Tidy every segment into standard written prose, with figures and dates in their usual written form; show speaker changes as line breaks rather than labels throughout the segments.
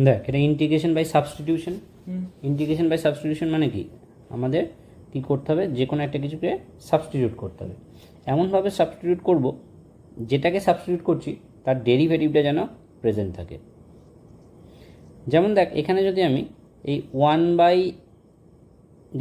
দেখ এটা integration by substitution. Integration by substitution মানে কি, আমাদের কী করতে হবে, যে কোনো একটা কিছুকে সাবস্টিটিউট করতে হবে। এমনভাবে সাবস্টিটিউট করব যেটাকে সাবস্টিটিউট করছি তার ডেরিভেটিভটা যেন প্রেজেন্ট থাকে। যেমন দেখ এখানে যদি আমি এই 1 বাই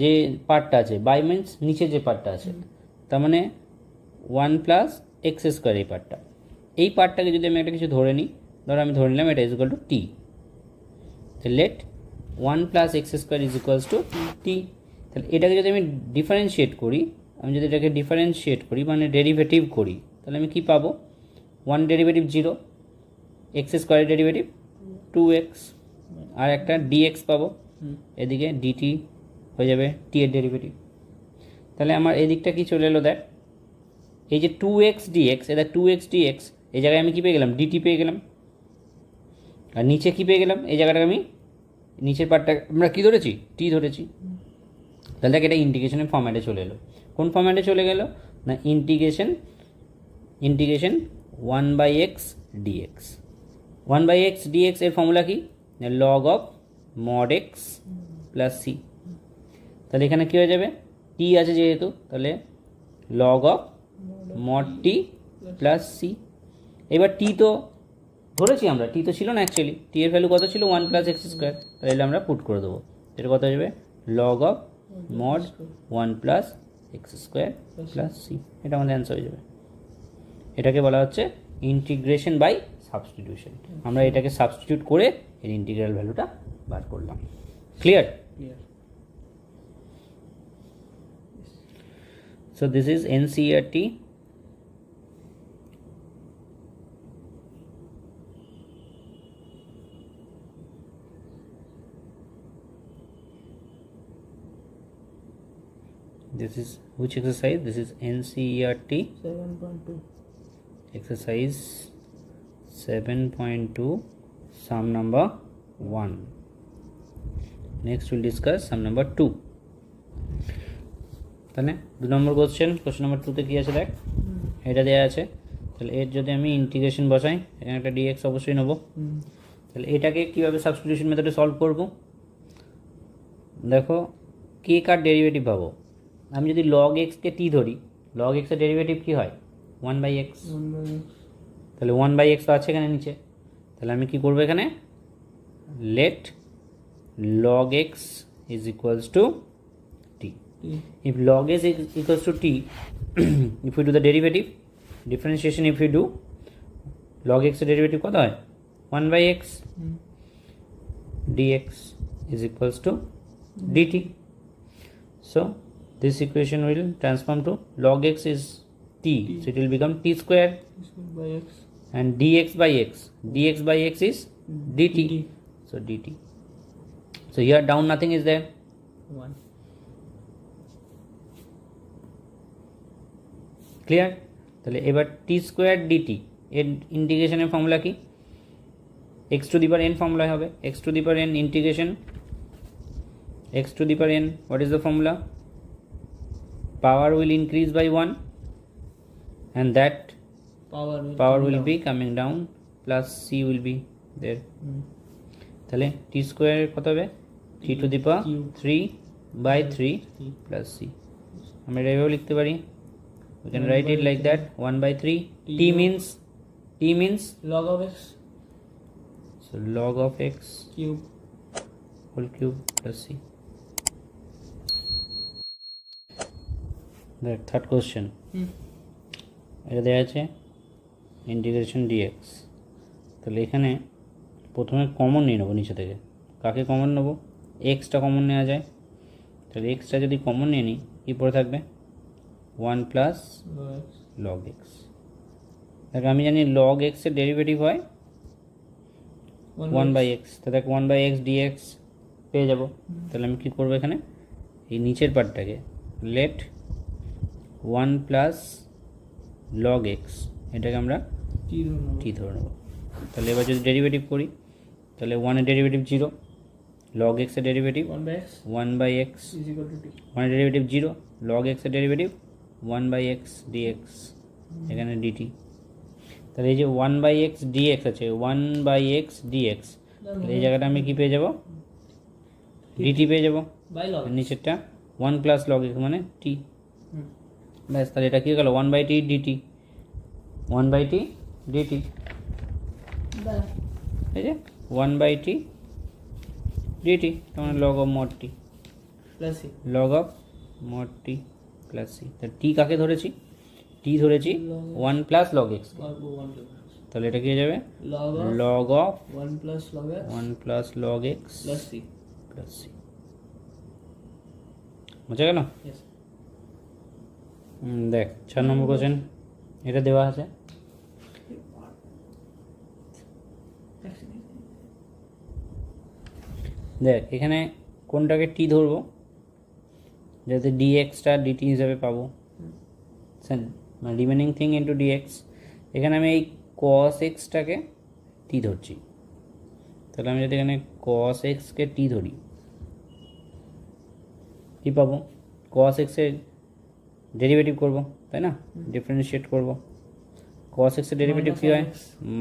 যে পার্টটা আছে, বাই মিনস নিচে যে পার্টটা আছে, তার মানে 1+x² এই পার্টটাকে যদি আমি একটা কিছু ধরে নিই, ধরো আমি ধরে নিলাম এটা is equal to T, let 1+x² is equals to T. তাহলে এটাকে যদি আমি ডিফারেন্সিয়েট করি, মানে ডেরিভেটিভ করি, তাহলে আমি কি পাবো, 1 ডেরিভেটিভ 0, x² ডেরিভেটিভ 2x, আর একটা dx পাবো, এদিকে dt হয়ে যাবে t এর ডেরিভেটিভ। তাহলে আমার এদিকটা কি চলে এলো, দেখ এই যে 2x dx, এটা 2x dx, এই জায়গায় আমি কী পেয়ে গেলাম, dt পেয়ে গেলাম। আর নিচে কী পেয়ে গেলাম, এই জায়গাটা আমি নিচের পার্টটা আমরা কী ধরেছি, t ধরেছি। তাহলে দেখ এটা ইন্টিগ্রেশনের ফর্ম্যাটে চলে এলো। কোন ফর্ম্যাটে চলে গেল না, integration 1/x dx। 1/x dx এর ফর্মুলা কি, log of mod x plus C. তাহলে এখানে কী হয়ে যাবে, টি আছে যেহেতু, তাহলে log of mod T plus C. এবার টি তো ধরেছি আমরা, টি তো ছিল না অ্যাকচুয়ালি, টি এর ভ্যালু কত ছিল, 1+x², তাহলে আমরা পুট করে দেবো, এটা কত আসবে, log of mod 1+x² plus C. এটা আমাদের অ্যান্সার হয়ে যাবে। এটাকে বলা হচ্ছে ইন্টিগ্রেশন বাই সাবস্টিটিউশন। আমরা এটাকে সাবস্টিটিউট করে এর ইন্টিগ্রাল ভ্যালুটা বার করলাম। Clear? So this is NCERT this is which exercise, this is NCERT
7.2
exercise 7.2 sum number 1. Next we'll discuss sum number 2. তাহলে 2 নম্বর কোশ্চেন নাম্বার 2তে কী আছে দেখ, এটা দেওয়া আছে। তাহলে এর যদি আমি ইন্টিগ্রেশন বসাই, এখানে একটা dx অবশ্যই নেব। তাহলে এটাকে কীভাবে সাবস্টিটিউশন মেথডে সলভ করব, দেখো কে কার ডেরিভেটিভ পাবো, আমি যদি log x কে t ধরি, log x এর ডেরিভেটিভ কী হয়, 1/x। তাহলে 1/x তো আছে এখানে নিচে, তাহলে আমি কি করবো এখানে, late log x is equals to t. If log s is equals to t, if we do the derivative, differentiation if we do, log x এর ডেরিভেটিভ কত হয়, 1/x, dx is equals to dt. So this equation will transform to log x is t, so it will become t square
by x
and dx by x is dt. So dt. So here down nothing is there.
1.
Clear? তাহলে এবার T square dt এর ইন্টিগ্রেশনের formula কি, x to the power n formula হবে, x to the power n integration x to the power n, what is the formula, power will increase by 1 and that power will be coming down plus c will be there. তাহলে টি square কত হবে, 3 to the power 3/3 plus C. আমরা এটা এভাবে লিখতে পারি, we can write it like that, 1/3, t means
log of x
so log of x
cube
whole cube plus c. The third question, এটা দেওয়া আছে ইন্টিগ্রেশন dx। তাহলে এখানে প্রথমে কমন নিয়ে নেবো নিচে থেকে, কাকে কমন নেবো, এক্সটা কমন নেওয়া যায়। তাহলে এক্সটা যদি কমন নিয়ে নিই, কী পড়ে থাকবে, 1+ log x। দেখ আমি জানি log x এর ডেরিভেটিভ হয় 1/x, তো দেখ 1/x dx পেয়ে যাব। তাহলে আমি কী করবো এখানে, এই নিচের পার্টটাকে লেট 1+ log x, এটাকে আমরা t ধরে নেব। তাহলে এবার যদি ডেরিভেটিভ করি, তাহলে 1 এর ডেরিভেটিভ 0, log x এর ডেরিভেটিভ 1/x, 1 এর ডেরিভেটিভ 0, log x এর ডেরিভেটিভ 1/x dx, এখানে dt। তাহলে এই যে 1/x dx আছে, 1/x dx তাহলে এই জায়গাটা আমি কি পেয়ে যাব, ডিটি পেয়ে যাব।
বাই লগ
নিচেরটা 1 প্লাস লগ এক্স মানে টি।
হুম
ব্যাস, তাহলে এটা কি হয়ে গেল 1/t DT, 1/t DT,
by
এই যে 1/t ডিটি, মানে log of mod T,
plus C
log of mod T plus C. তা টি কাকে ধরেছি, টি ধরেছি 1 প্লাস লগ এক্স,
লগ 1
তাহলে এটা কি হয়ে যাবে
log of
log of
1 plus log X
1 plus log X
plus C.
Plus C. বুঝা গেল?
ইয়েস
দেখ 4 নম্বর কোশ্চেন, এটা দেওয়া আছে। দেখ এখানে কোনটাকে টি ধরবো, যাতে ডিএক্সটা ডিটি হিসাবে পাবো, রিমেনিং থিং ইন্টু ডিএক্স। এখানে আমি এই কস এক্সটাকে টি ধরছি, তাহলে আমি যদি এখানে কস এক্সকে টি ধরি কী পাবো, কস এক্সের ডেরিভেটিভ করব, তাই না, ডিফারেন্সিয়েট করব। কস এক্সের ডেরিভেটিভ কী হয়,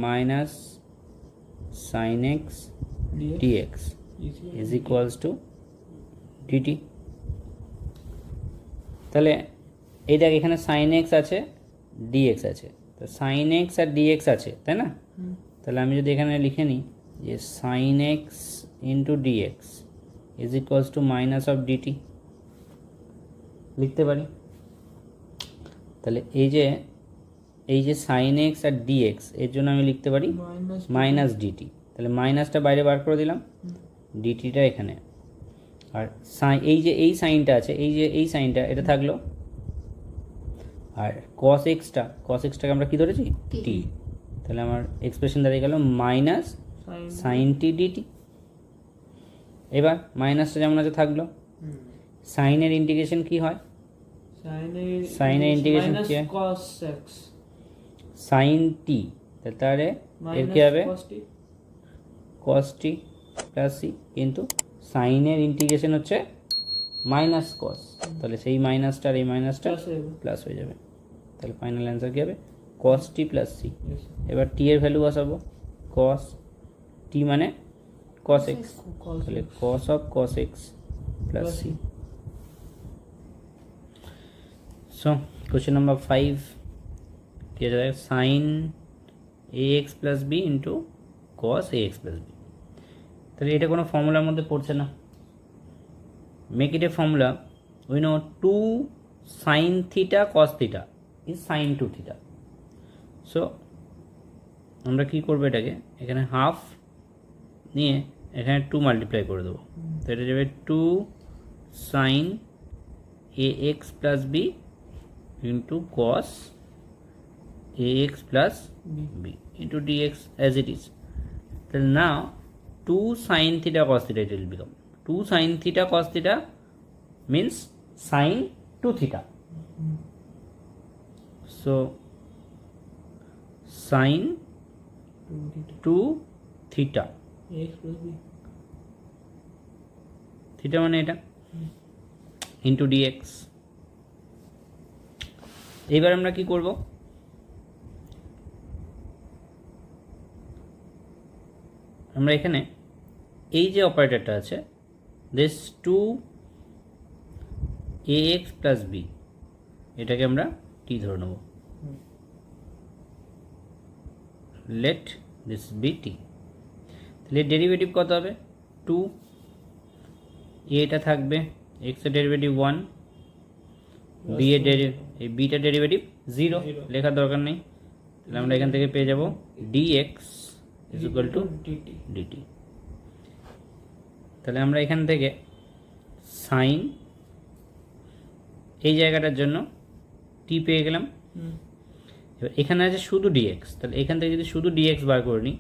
minus sine X DX is equals to DT. তাহলে এই দেখ এখানে সাইন এক্স আছে, ডিএক্স আছে, তো সাইন এক্স আর ডিএক্স আছে, তাই না। তাহলে আমি যদি এখানে লিখে নিই যে sine X into DX is equals to minus of DT, লিখতে পারি। তাহলে এই যে সাইন এক্স আর ডিএক্স এর জন্য আমি লিখতে পারি মাইনাস ডিটি, তাহলে মাইনাসটা বাইরে বার করে দিলাম, ডিটিটা এখানে, আর এই সাইনটা আছে, এই সাইনটা এটা থাকলো, আর কস এক্সটাকে আমরা কি ধরেছি টি, তাহলে আমার এক্সপ্রেশন দাঁড়িয়ে গেল মাইনাস সাইন টি ডিটি। এবার মাইনাসটা যেমন আছে থাকলো, সাইনের ইন্টিগ্রেশন কি হয়, সাইনের ইন্টিগ্রেশন কি হয়
cos x
সাইন টি, তাহলে এর কি হবে কস টি প্লাস সি, কিন্তু সাইনের ইন্টিগ্রেশন হচ্ছে মাইনাস কস, তাহলে সেই মাইনাসটা আর এই মাইনাসটা প্লাস হয়ে যাবে, তাহলে ফাইনাল অ্যান্সার কী হবে কস টি প্লাস সি। এবার টি এর ভ্যালু বসাবো, কস টি মানে কস এক্স, তাহলে cos of cos x plus C. So question number 5 কি আছে, সাইন এ x plus B into cos এ এক্স প্লাস বি। তাহলে এটা কোনো ফর্মুলার মধ্যে পড়ছে না, make it a formula. We know 2 sine theta cos theta is sine 2 theta. So আমরা কী করবো, এটাকে এখানে হাফ নিয়ে এখানে 2 মাল্টিপ্লাই করে দেবো, তো এটা যাবে 2 sine A x plus B into cos A x plus B into DX as it is. তাহলে now 2 sin theta cos theta it will become 2 sin theta cos theta means sin 2 theta. So sin 2 theta
x plus b
theta মানে এটা into dx. এবার আমরা কি করব, আমরা এখানে এই যে অপারেটরটা আছে দিস 2 ax প্লাস বি, এটাকে আমরা টি ধরে নেব, লেট দিস বি টি। তাহলে ডেরিভেটিভ কত হবে 2, এটা থাকবে x এর ডেরিভেটিভ 1, বি এর এই বিটার ডেরিভেটিভ 0, লেখার দরকার নেই। তাহলে আমরা এখান থেকে পেয়ে যাব dx is equal to DT. তাহলে আমরা এখান থেকে সাইন এই জায়গাটার জন্য টি পেয়ে গেলাম। এবার এখানে আছে শুধু ডিএক্স, তাহলে এখান থেকে যদি শুধু ডিএক্স বার করে নিই,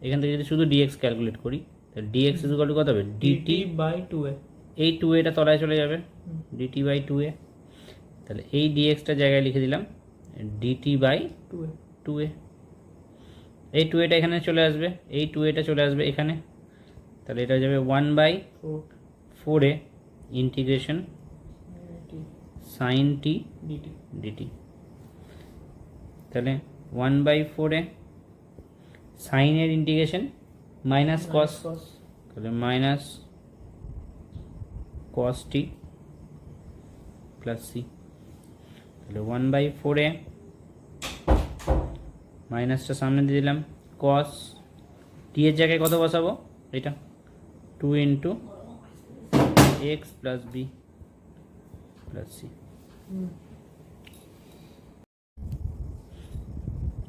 এখান থেকে যদি শুধু ডিএক্স ক্যালকুলেট করি, তাহলে ডিএক্স ইজ ইকুয়াল টু কত হবে ডিটি
বাই 2a,
এই 2a টা তলায় চলে যাবে, ডিটি বাই 2a। তাহলে এই ডিএক্সটা জায়গায় লিখে দিলাম ডিটি বাই 2a। এই 2a টা এখানে চলে আসবে, এই 2a টা চলে আসবে এখানে, তাহলে এটা যাবে 1/4a ইন্টিগ্রেশন সাইন টি ডিটি। তাহলে 1/4a সাইনের ইন্টিগ্রেশন মাইনাস কস,
cos
তাহলে মাইনাস কস টি প্লাস সি, তাহলে 1/4a মাইনাসটা সামনে দিয়ে দিলাম, কস টি এর জায়গায় কত বসাবো, এটা 2 into X plus B plus C.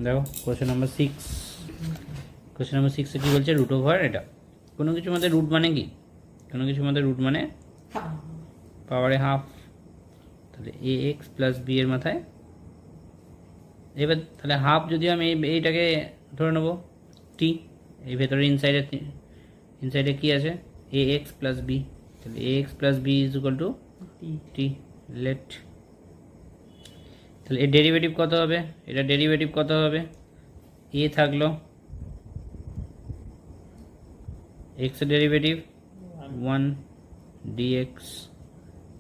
দেখো কোশ্চেন নাম্বার 6, কোশ্চেন নাম্বার 6 কি বলছে, রুট ওভার এটা কোনো কিছুর মধ্যে রুট মানে কি, কোনো কিছুর মধ্যে রুট মানে পাওয়ারে হাফ, তাহলে এ এক্স প্লাস বি এর মাথায়, এবার তাহলে হাফ যদি আমি এইটাকে ধরে নেবো টি, এই ভেতরে ইনসাইডে কি আছে, এ এক্স প্লাস বি, তাহলে a x plus b is equal to
t
t, let, তাহলে এর ডেরিভেটিভ কত হবে, এটা ডেরিভেটিভ কত হবে, এ থাকলো এক্স এর ডেরিভেটিভ 1 dx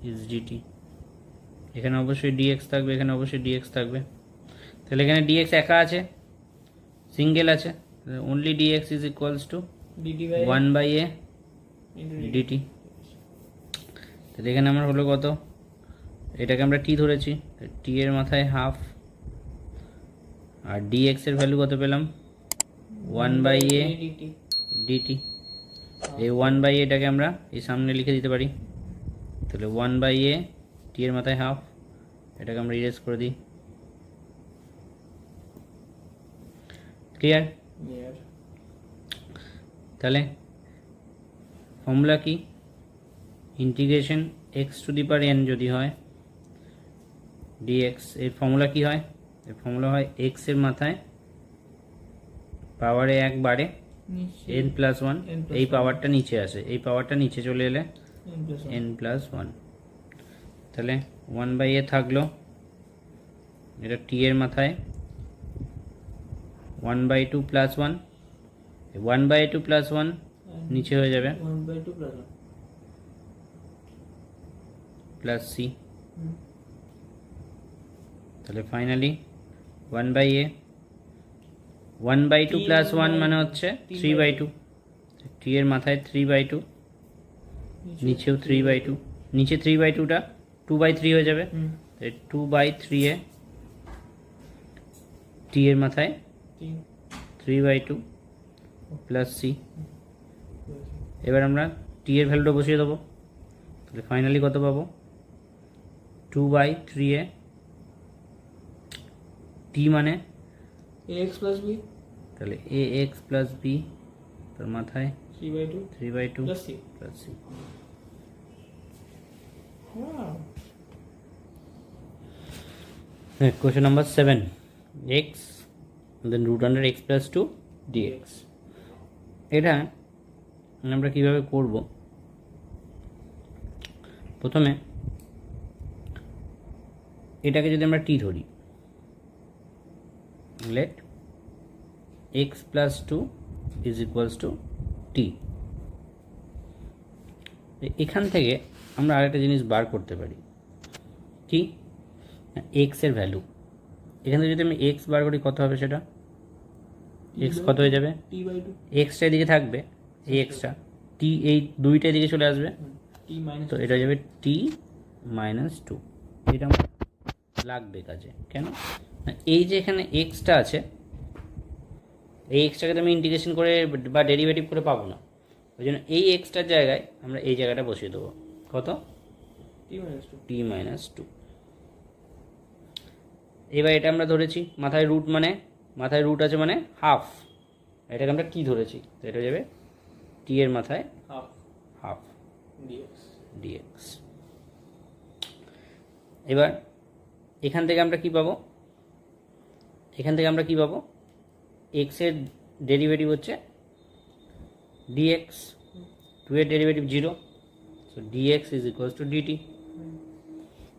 ইজ ডিটি, এখানে অবশ্যই dx থাকবে, এখানে অবশ্যই dx থাকবে, তাহলে এখানে dx একা আছে, সিঙ্গেল আছে, only dx is equals two
dt by
1/a
into
dt, তাহলে এখানে আমার হলো কত, এটাকে আমরা টি ধরেছি, টি এর মাথায় হাফ, আর dx এর ভ্যালু কত পেলাম 1/a
dt
dt, এই 1/a এটাকে আমরা এই সামনে লিখে দিতে পারি, তাহলে 1/a টি এর মাথায় হাফ, এটাকে আমরা ইরেজ করে দিই, ক্লিয়ার।
here
তাহলে ফর্মুলা কি, integration x to the power N যদি হয় ডিএক্স, এর ফর্মুলা কি হয়, এর ফর্মুলা হয় এক্স এর মাথায় পাওয়ারে এক বাড়ে
নিচে
N plus one,
n plus
এই
1
পাওয়ারটা নিচে আসে, এই পাওয়ারটা নিচে চলে এলে
n plus 1
N plus one, তাহলে 1/a থাকলো, এটা টি এর মাথায় 1/2 প্লাস ওয়ান, 1/2 প্লাস ওয়ান নিচে হয়ে যাবে
1/2 plus 1
প্লাস সি, তাহলে ফাইনালি 1/a 1/2 প্লাস ওয়ান মানে হচ্ছে 3/2, টি এর মাথায় 3/2, নিচেও 3/2, নিচে 3/2টা 2/3 হয়ে যাবে, 2/3 টি এর মাথায় 3/2 প্লাস সি, এবার আমরা টি এর ভ্যালুটা বসিয়ে দেবো, তাহলে ফাইনালি কত পাবো 2/3 টি মানে
ax plus b
তাহলে এ এক্স প্লাস বি তার মাথায়
3/2
3/2
plus c
plus C.
wow
Question number 7, x then root under x plus 2 dx, এটা আমরা কিভাবে করব, প্রথমে এটাকে যদি আমরা টি ধরি, late x plus 2 is equals to t, এখান থেকে আমরা আরেকটা জিনিস বার করতে পারি, কি এক্স এর ভ্যালু, এখান থেকে যদি আমি এক্স বার করি কত হবে, সেটা এক্স কত হয়ে যাবে,
t/2
এক্সটা এদিকে থাকবে, এই এক্সটা টি এই দুইটা এদিকে চলে আসবে,
t minus
তো এটা হয়ে যাবে টি মাইনাস টু, এটা আমার লাগবে কাজে, কেন না এই যে এখানে এক্সটা আছে, এই এক্সটাকে তো আমি ইন্টিগ্রেশন করে বা ডেরিভেটিভ করে পাবো না, ওই জন্য এই এক্সটার জায়গায় আমরা এই জায়গাটা বসিয়ে দেবো, কত
t minus 2
টি মাইনাস টু। এবার এটা আমরা ধরেছি মাথায় রুট, মানে মাথায় রুট আছে মানে হাফ, এটাকে আমরা টি ধরেছি, তো এটা হয়ে যাবে টি এর মাথায়
half
হাফ
dx
ডিএক্স। এবার এখান থেকে আমরা কি পাবো, এখান থেকে আমরা কি পাবো, এক্স এর ডেরিভেটিভ হচ্ছে ডিএক্স, 2 এর derivative 0, so DX is equals to DT,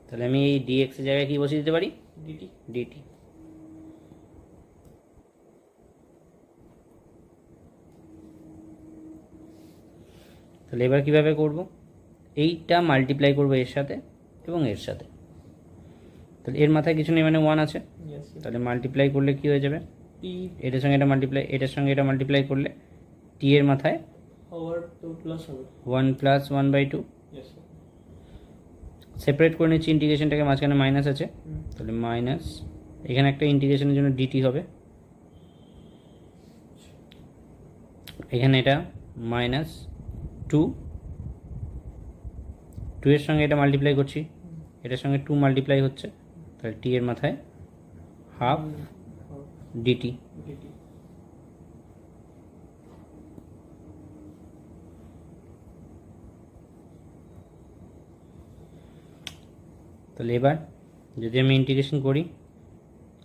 তাহলে আমি এই ডিএক্স এর জায়গায় কি বসিয়ে দিতে পারি,
dt
ডিটি, তাহলে এবার কিভাবে করব, এইটা মাল্টিপ্লাই করব এর সাথে এবং এর সাথে, তাহলে এর মাথায় কিছু নেই মানে 1 আছে,
yes
তাহলে মাল্টিপ্লাই করলে কি হয়ে যাবে,
t
এটার সঙ্গে এটা মাল্টিপ্লাই, এটার সঙ্গে এটা মাল্টিপ্লাই করলে টি এর মাথায়
ওভার তো প্লাস হবে।
1 প্লাস 1/2
ইয়েস স্যার।
সেপারেট করে নিচ্ছি ইন্টিগ্রেশনটাকে, মাঝখানে মাইনাস আছে,
হুম।
তাহলে মাইনাস, এখানে একটা ইন্টিগ্রেশনের জন্য ডিটি হবে, এখানে এটা মাইনাস 2, 2 এর সঙ্গে এটা মাল্টিপ্লাই করছি, এটার সঙ্গে 2 মাল্টিপ্লাই হচ্ছে, তাহলে টি এর মাথায় হাফ ডিটি।
ডিটি।
তাহলে এবার যদি আমি ইন্টিগ্রেশন করি,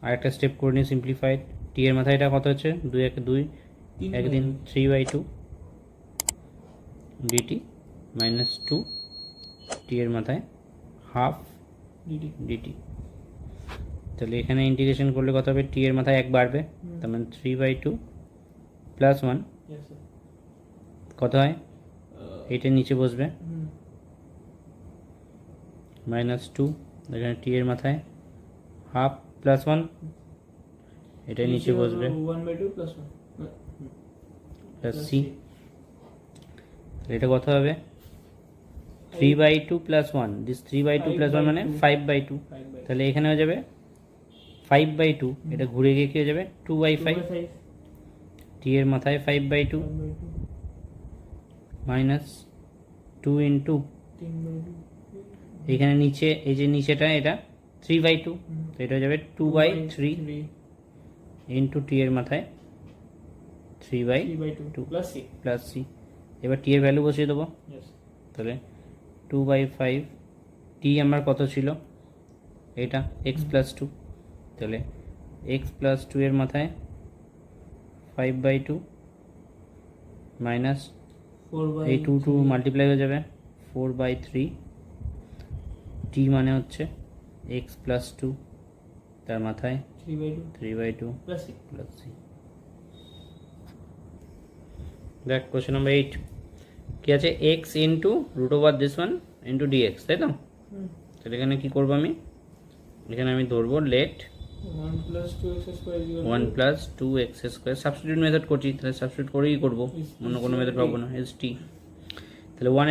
আরেকটা স্টেপ করে নিই সিম্পলিফাইড, টি এর মাথায় এটা কত হচ্ছে, 2 1 2 1 3 3/2 ডিটি মাইনাস 2 টি এর মাথায় হাফ
ডিটি।
ডিটি। তাহলে এখানে ইন্টিগ্রেশন করলে কত হবে, টি এর মাথায় 1 বাড়বে, তার মানে 3/2 প্লাস 1
ইয়েস স্যার।
কত হয়, এইটা নিচে বসবে,
হুম।
মাইনাস 2, এখানে টি এর মাথায় হাফ প্লাস 1, এটা নিচে বসবে
1/2 প্লাস 1
প্লাস সি, এটা কত হবে 3/2 প্লাস 1, দিস 3/2 প্লাস 1 মানে 5/2, তাহলে এখানে হয়ে যাবে 5/2, এটা ঘুরে গিয়ে কি হয়ে যাবে 2/5, টি এর মাথায় 5/2 মাইনাস 2 ইন্টু, এখানে নিচে এই যে নিচেটা এটা 3/2, তো এটা হয়ে যাবে 2/3 ইন্টু টি এর মাথায় 3/2
প্লাস সি।
Plus C. এবার টি এর ভ্যালু বসিয়ে দেবো,
ইয়েস।
তাহলে 2/5, টি আমার কত ছিল, এটা এক্স প্লাস 2, তাহলে এক্স প্লাস 2 এর মাথায় 5/2 মাইনাস,
4/3
এই 2 2 মাল্টিপ্লাই হয়ে যাবে 4/3, টি মানে হচ্ছে এক্স প্লাস 2, তার মাথায় 3/2
প্লাস সি।
Plus C. দেখ কোশ্চেন নাম্বার 8 কি আছে, X into root over this one into DX, তাই তো? তাহলে এখানে কি করবো আমি, এখানে আমি ধরবো let
1 plus 2x square is equal
1 plus 2x square, substitute method করছি, তাহলে সাবস্টিটিউট করেই করবো, অন্য কোনো মেথড পাবো না, এস টি, তাহলে 1